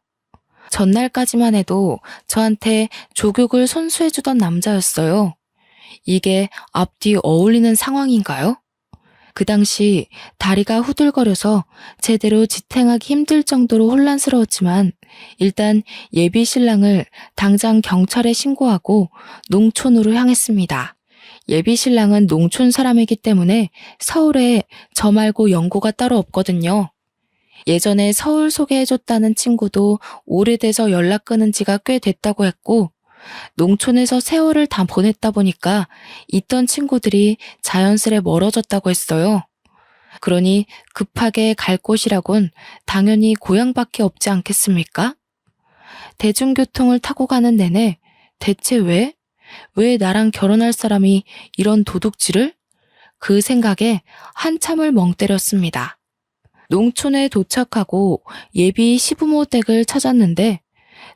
전날까지만 해도 저한테 조국을 손수해주던 남자였어요. 이게 앞뒤 어울리는 상황인가요? 그 당시 다리가 후들거려서 제대로 지탱하기 힘들 정도로 혼란스러웠지만 일단 예비 신랑을 당장 경찰에 신고하고 농촌으로 향했습니다. 예비 신랑은 농촌 사람이기 때문에 서울에 저 말고 연고가 따로 없거든요. 예전에 서울 소개해줬다는 친구도 오래돼서 연락 끊은 지가 꽤 됐다고 했고 농촌에서 세월을 다 보냈다 보니까 있던 친구들이 자연스레 멀어졌다고 했어요. 그러니 급하게 갈 곳이라곤 당연히 고향밖에 없지 않겠습니까? 대중교통을 타고 가는 내내 대체 왜 나랑 결혼할 사람이 이런 도둑질을? 그 생각에 한참을 멍 때렸습니다. 농촌에 도착하고 예비 시부모 댁을 찾았는데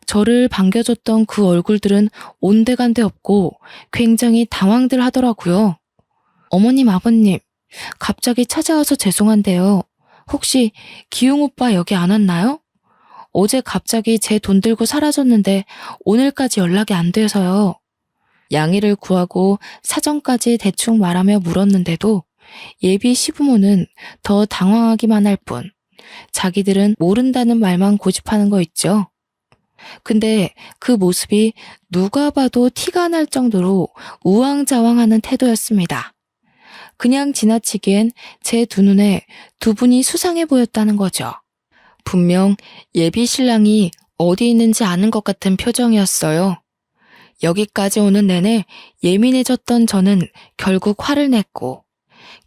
저를 반겨줬던 그 얼굴들은 온데간데 없고 굉장히 당황들 하더라고요. 어머님, 아버님, 갑자기 찾아와서 죄송한데요. 혹시 기웅 오빠 여기 안 왔나요? 어제 갑자기 제 돈 들고 사라졌는데 오늘까지 연락이 안 돼서요. 양해를 구하고 사정까지 대충 말하며 물었는데도 예비 시부모는 더 당황하기만 할 뿐 자기들은 모른다는 말만 고집하는 거 있죠. 근데 그 모습이 누가 봐도 티가 날 정도로 우왕좌왕하는 태도였습니다. 그냥 지나치기엔 제 두 눈에 두 분이 수상해 보였다는 거죠. 분명 예비 신랑이 어디 있는지 아는 것 같은 표정이었어요. 여기까지 오는 내내 예민해졌던 저는 결국 화를 냈고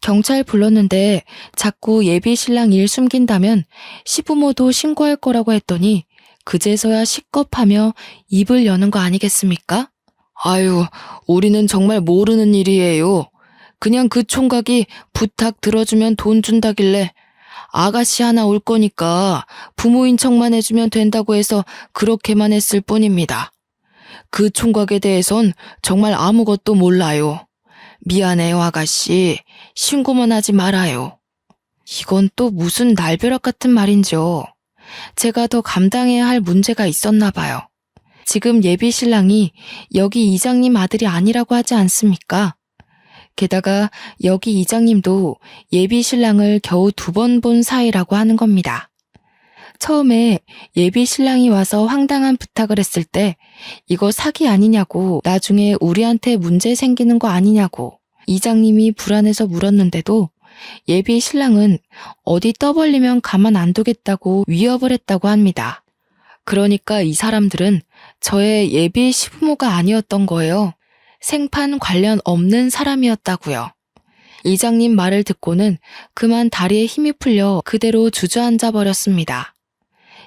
경찰 불렀는데 자꾸 예비 신랑 일 숨긴다면 시부모도 신고할 거라고 했더니 그제서야 식겁하며 입을 여는 거 아니겠습니까? 아유, 우리는 정말 모르는 일이에요. 그냥 그 총각이 부탁 들어주면 돈 준다길래 아가씨 하나 올 거니까 부모인 척만 해주면 된다고 해서 그렇게만 했을 뿐입니다. 그 총각에 대해선 정말 아무것도 몰라요. 미안해요, 아가씨. 신고만 하지 말아요. 이건 또 무슨 날벼락 같은 말인지요. 제가 더 감당해야 할 문제가 있었나 봐요. 지금 예비 신랑이 여기 이장님 아들이 아니라고 하지 않습니까? 게다가 여기 이장님도 예비 신랑을 겨우 2번 본 사이라고 하는 겁니다. 처음에 예비 신랑이 와서 황당한 부탁을 했을 때 이거 사기 아니냐고, 나중에 우리한테 문제 생기는 거 아니냐고 이장님이 불안해서 물었는데도 예비 신랑은 어디 떠벌리면 가만 안 두겠다고 위협을 했다고 합니다. 그러니까 이 사람들은 저의 예비 시부모가 아니었던 거예요. 생판 관련 없는 사람이었다고요. 이장님 말을 듣고는 그만 다리에 힘이 풀려 그대로 주저앉아 버렸습니다.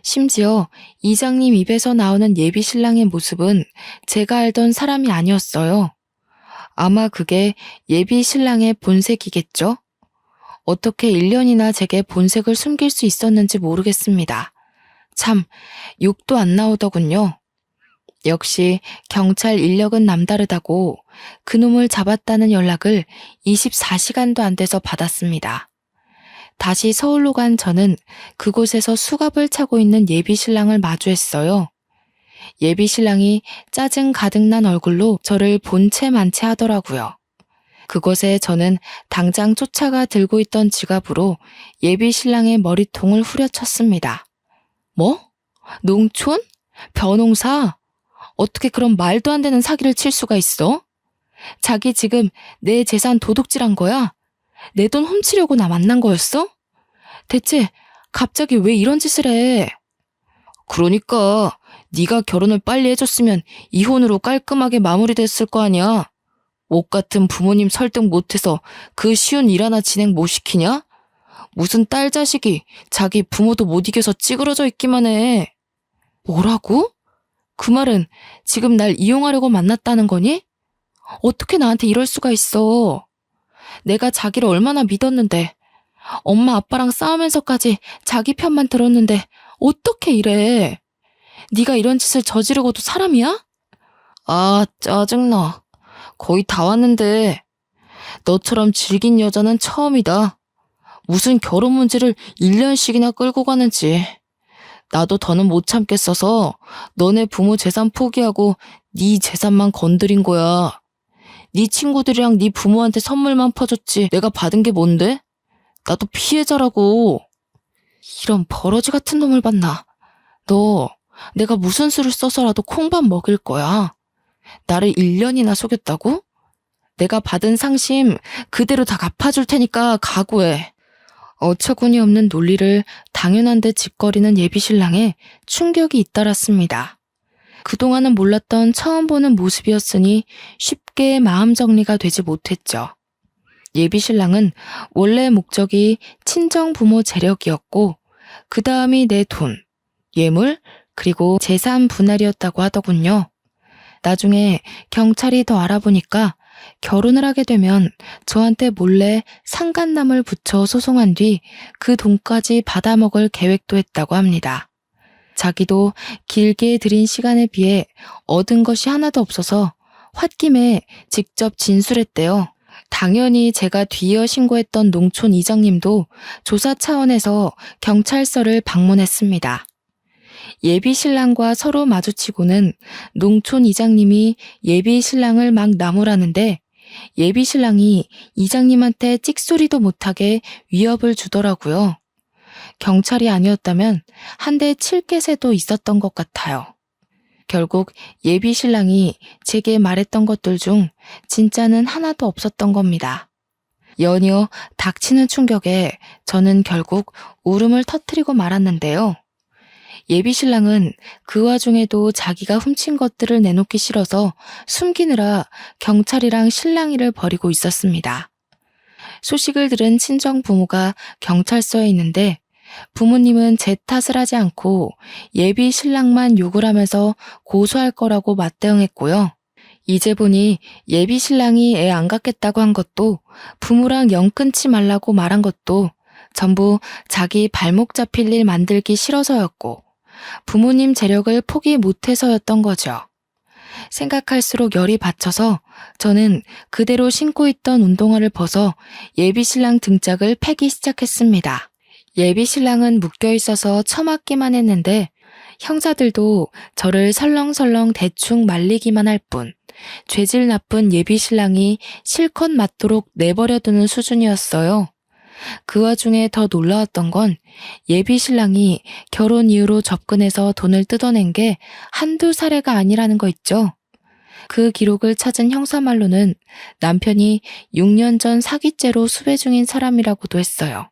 심지어 이장님 입에서 나오는 예비 신랑의 모습은 제가 알던 사람이 아니었어요. 아마 그게 예비 신랑의 본색이겠죠? 어떻게 1년이나 제게 본색을 숨길 수 있었는지 모르겠습니다. 참, 욕도 안 나오더군요. 역시 경찰 인력은 남다르다고 그놈을 잡았다는 연락을 24시간도 안 돼서 받았습니다. 다시 서울로 간 저는 그곳에서 수갑을 차고 있는 예비 신랑을 마주했어요. 예비 신랑이 짜증 가득 난 얼굴로 저를 본체 만체 하더라고요. 그곳에 저는 당장 쫓아가 들고 있던 지갑으로 예비 신랑의 머리통을 후려쳤습니다. 뭐? 농촌? 변홍사? 어떻게 그런 말도 안 되는 사기를 칠 수가 있어? 자기 지금 내 재산 도둑질한 거야? 내 돈 훔치려고 나 만난 거였어? 대체 갑자기 왜 이런 짓을 해? 그러니까 네가 결혼을 빨리 해줬으면 이혼으로 깔끔하게 마무리됐을 거 아니야. 옷 같은 부모님 설득 못해서 그 쉬운 일 하나 진행 못 시키냐? 무슨 딸 자식이 자기 부모도 못 이겨서 찌그러져 있기만 해. 뭐라고? 그 말은 지금 날 이용하려고 만났다는 거니? 어떻게 나한테 이럴 수가 있어? 내가 자기를 얼마나 믿었는데, 엄마 아빠랑 싸우면서까지 자기 편만 들었는데 어떻게 이래? 네가 이런 짓을 저지르고도 사람이야? 아, 짜증나. 거의 다 왔는데 너처럼 질긴 여자는 처음이다. 무슨 결혼 문제를 1년씩이나 끌고 가는지. 나도 더는 못 참겠어서 너네 부모 재산 포기하고 네 재산만 건드린 거야. 네 친구들이랑 네 부모한테 선물만 퍼줬지 내가 받은 게 뭔데? 나도 피해자라고. 이런 버러지 같은 놈을 봤나. 너 내가 무슨 수를 써서라도 콩밥 먹일 거야. 나를 1년이나 속였다고? 내가 받은 상심 그대로 다 갚아줄 테니까 각오해. 어처구니 없는 논리를 당연한 듯 짓거리는 예비신랑에 충격이 잇따랐습니다. 그동안은 몰랐던 처음 보는 모습이었으니 쉽게 마음 정리가 되지 못했죠. 예비신랑은 원래 목적이 친정부모 재력이었고 그 다음이 내 돈, 예물, 그리고 재산 분할이었다고 하더군요. 나중에 경찰이 더 알아보니까 결혼을 하게 되면 저한테 몰래 상간남을 붙여 소송한 뒤 그 돈까지 받아먹을 계획도 했다고 합니다. 자기도 길게 들인 시간에 비해 얻은 것이 하나도 없어서 홧김에 직접 진술했대요. 당연히 제가 뒤이어 신고했던 농촌 이장님도 조사 차원에서 경찰서를 방문했습니다. 예비 신랑과 서로 마주치고는 농촌 이장님이 예비 신랑을 막 나무라는데 예비 신랑이 이장님한테 찍소리도 못하게 위협을 주더라고요. 경찰이 아니었다면 한 대 칠 개새도 있었던 것 같아요. 결국 예비 신랑이 제게 말했던 것들 중 진짜는 하나도 없었던 겁니다. 연이어 닥치는 충격에 저는 결국 울음을 터뜨리고 말았는데요. 예비 신랑은 그 와중에도 자기가 훔친 것들을 내놓기 싫어서 숨기느라 경찰이랑 실랑이를 벌이고 있었습니다. 소식을 들은 친정 부모가 경찰서에 있는데 부모님은 제 탓을 하지 않고 예비 신랑만 욕을 하면서 고소할 거라고 맞대응했고요. 이제 보니 예비 신랑이 애 안 갖겠다고 한 것도 부모랑 영 끊지 말라고 말한 것도 전부 자기 발목 잡힐 일 만들기 싫어서였고 부모님 재력을 포기 못해서였던 거죠. 생각할수록 열이 받쳐서 저는 그대로 신고 있던 운동화를 벗어 예비 신랑 등짝을 패기 시작했습니다. 예비 신랑은 묶여있어서 처맞기만 했는데 형사들도 저를 설렁설렁 대충 말리기만 할 뿐 죄질 나쁜 예비 신랑이 실컷 맞도록 내버려두는 수준이었어요. 그 와중에 더 놀라웠던 건 예비 신랑이 결혼 이후로 접근해서 돈을 뜯어낸 게 한두 사례가 아니라는 거 있죠. 그 기록을 찾은 형사 말로는 남편이 6년 전 사기죄로 수배 중인 사람이라고도 했어요.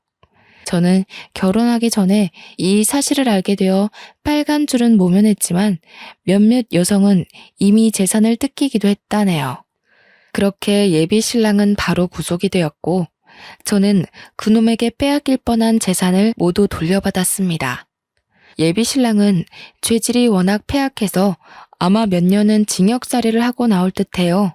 저는 결혼하기 전에 이 사실을 알게 되어 빨간 줄은 모면했지만 몇몇 여성은 이미 재산을 뜯기기도 했다네요. 그렇게 예비 신랑은 바로 구속이 되었고 저는 그놈에게 빼앗길 뻔한 재산을 모두 돌려받았습니다. 예비 신랑은 죄질이 워낙 폐악해서 아마 몇 년은 징역살이를 하고 나올 듯해요.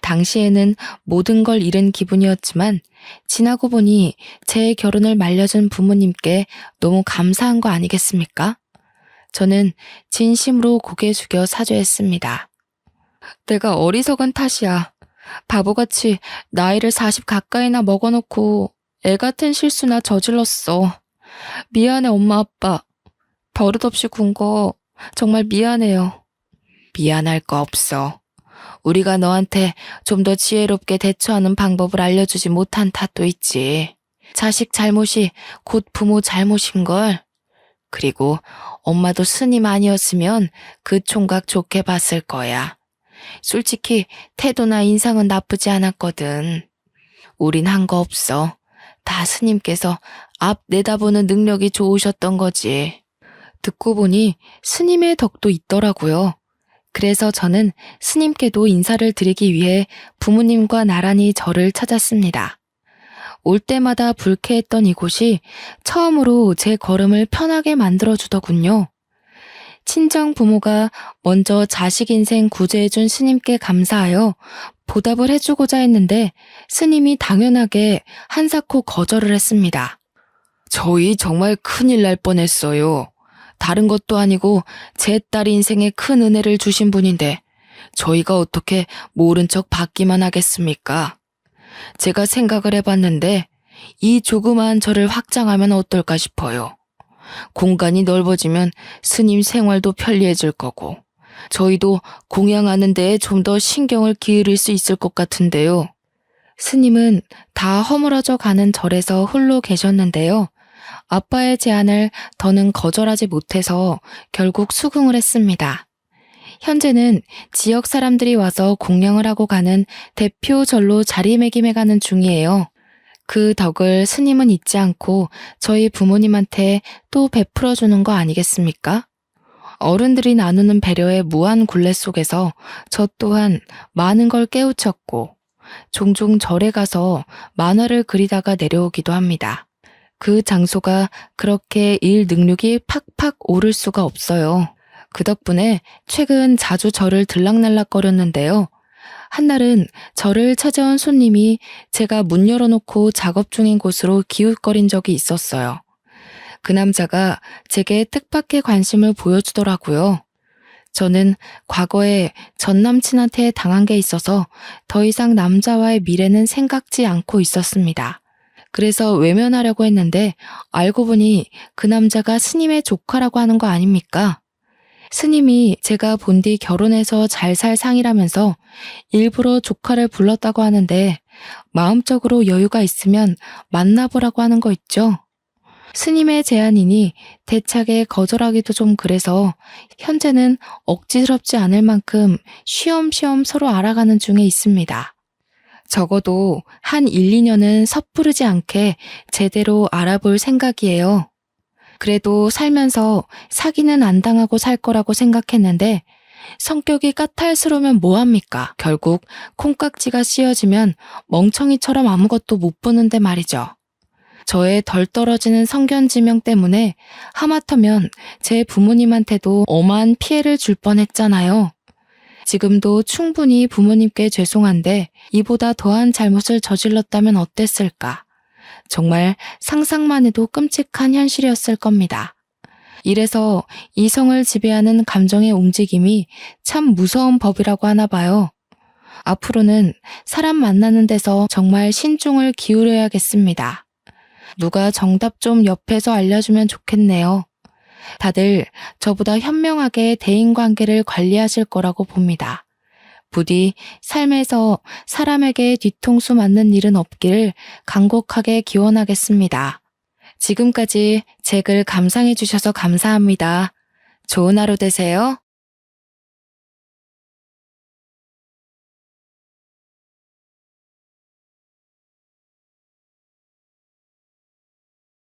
당시에는 모든 걸 잃은 기분이었지만 지나고 보니 제 결혼을 말려준 부모님께 너무 감사한 거 아니겠습니까? 저는 진심으로 고개 숙여 사죄했습니다. 내가 어리석은 탓이야. 바보같이 나이를 40 가까이나 먹어놓고 애 같은 실수나 저질렀어. 미안해 엄마 아빠. 버릇없이 군 거 정말 미안해요. 미안할 거 없어. 우리가 너한테 좀 더 지혜롭게 대처하는 방법을 알려주지 못한 탓도 있지. 자식 잘못이 곧 부모 잘못인걸. 그리고 엄마도 스님 아니었으면 그 총각 좋게 봤을 거야. 솔직히 태도나 인상은 나쁘지 않았거든. 우린 한 거 없어. 다 스님께서 앞 내다보는 능력이 좋으셨던 거지. 듣고 보니 스님의 덕도 있더라고요. 그래서 저는 스님께도 인사를 드리기 위해 부모님과 나란히 절을 찾았습니다. 올 때마다 불쾌했던 이곳이 처음으로 제 걸음을 편하게 만들어주더군요. 친정 부모가 먼저 자식 인생 구제해준 스님께 감사하여 보답을 해주고자 했는데 스님이 당연하게 한사코 거절을 했습니다. 저희 정말 큰일 날 뻔했어요. 다른 것도 아니고 제 딸 인생에 큰 은혜를 주신 분인데 저희가 어떻게 모른 척 받기만 하겠습니까? 제가 생각을 해봤는데 이 조그마한 절을 확장하면 어떨까 싶어요. 공간이 넓어지면 스님 생활도 편리해질 거고 저희도 공양하는 데에 좀 더 신경을 기울일 수 있을 것 같은데요. 스님은 다 허물어져 가는 절에서 홀로 계셨는데요. 아빠의 제안을 더는 거절하지 못해서 결국 수긍을 했습니다. 현재는 지역 사람들이 와서 공양을 하고 가는 대표 절로 자리매김해가는 중이에요. 그 덕을 스님은 잊지 않고 저희 부모님한테 또 베풀어주는 거 아니겠습니까? 어른들이 나누는 배려의 무한 굴레 속에서 저 또한 많은 걸 깨우쳤고 종종 절에 가서 만화를 그리다가 내려오기도 합니다. 그 장소가 그렇게 일 능력이 팍팍 오를 수가 없어요. 그 덕분에 최근 자주 절을 들락날락거렸는데요. 한날은 저를 찾아온 손님이 제가 문 열어놓고 작업 중인 곳으로 기웃거린 적이 있었어요. 그 남자가 제게 뜻밖의 관심을 보여주더라고요. 저는 과거에 전 남친한테 당한 게 있어서 더 이상 남자와의 미래는 생각지 않고 있었습니다. 그래서 외면하려고 했는데 알고 보니 그 남자가 스님의 조카라고 하는 거 아닙니까? 스님이 제가 본 뒤 결혼해서 잘 살 상이라면서 일부러 조카를 불렀다고 하는데 마음적으로 여유가 있으면 만나보라고 하는 거 있죠? 스님의 제안이니 대차게 거절하기도 좀 그래서 현재는 억지스럽지 않을 만큼 쉬엄쉬엄 서로 알아가는 중에 있습니다. 적어도 한 1, 2년은 섣부르지 않게 제대로 알아볼 생각이에요. 그래도 살면서 사기는 안 당하고 살 거라고 생각했는데 성격이 까탈스러우면 뭐합니까? 결국 콩깍지가 씌어지면 멍청이처럼 아무것도 못 보는데 말이죠. 저의 덜 떨어지는 성견지명 때문에 하마터면 제 부모님한테도 엄한 피해를 줄 뻔했잖아요. 지금도 충분히 부모님께 죄송한데 이보다 더한 잘못을 저질렀다면 어땠을까? 정말 상상만 해도 끔찍한 현실이었을 겁니다. 이래서 이성을 지배하는 감정의 움직임이 참 무서운 법이라고 하나 봐요. 앞으로는 사람 만나는 데서 정말 신중을 기울여야겠습니다. 누가 정답 좀 옆에서 알려주면 좋겠네요. 다들 저보다 현명하게 대인관계를 관리하실 거라고 봅니다. 부디 삶에서 사람에게 뒤통수 맞는 일은 없기를 간곡하게 기원하겠습니다. 지금까지 제 글 감상해 주셔서 감사합니다. 좋은 하루 되세요.